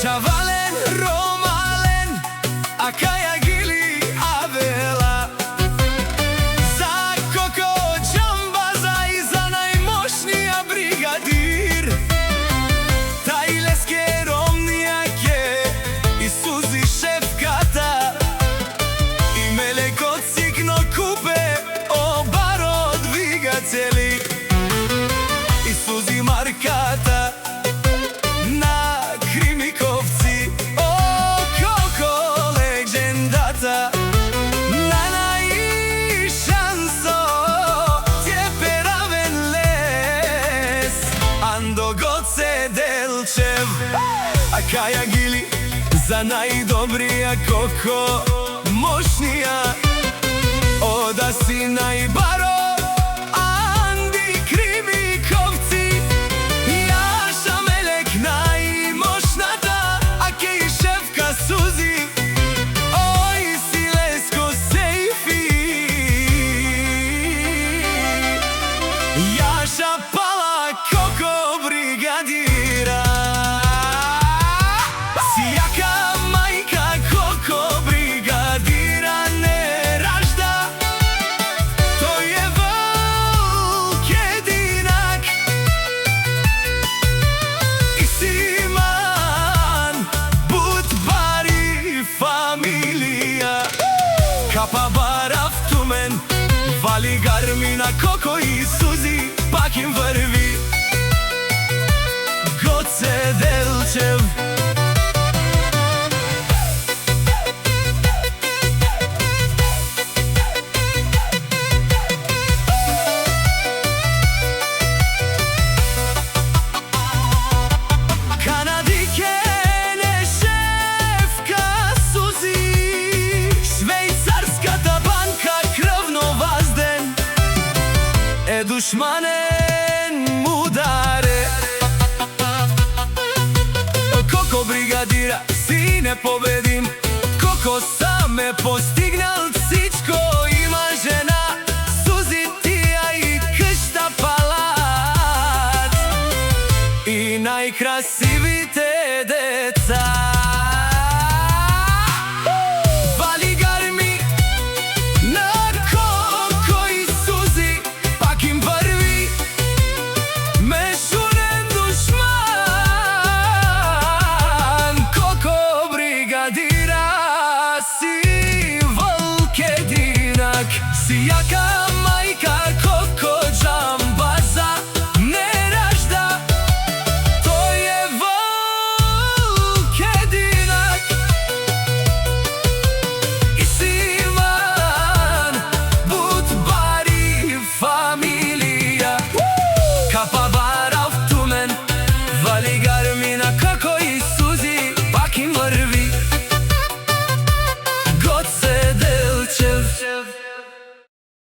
Čavalen, Romalen, Akaja, Gili, Avela. Za Koko, Džambaza i za najmoćnija brigadir. Tajleske Romnijake i Suzi Šefkata. I Meleko Cikno Kupe, Obaro dvigatelji. I Suzi Markata. Goce Delčev, Akaja, Gili, za najdobrija Koko, moćnija od Asina i Baro, Andi, Krimikovci, Jaša, Melek, najmoćnata, Ake i Šefka, Suzi, oj, Silesko, Sejfi, Jaša, Pala, Koko, brigadira. Sjaka majka Koko brigadira ne ražda. To je vlk jedinak i Siman, Butbari familija. Kapa Barav Tumen, Vali Garmina, Koko i Suzi, Pakim vrvi. Goce Delčev. Kanadike, ne Šefka, Suzi, švejcarska ta banka, krvno vazden, dušmanen mudare. Koko brigadira, sine, pobedim, Koko same posti.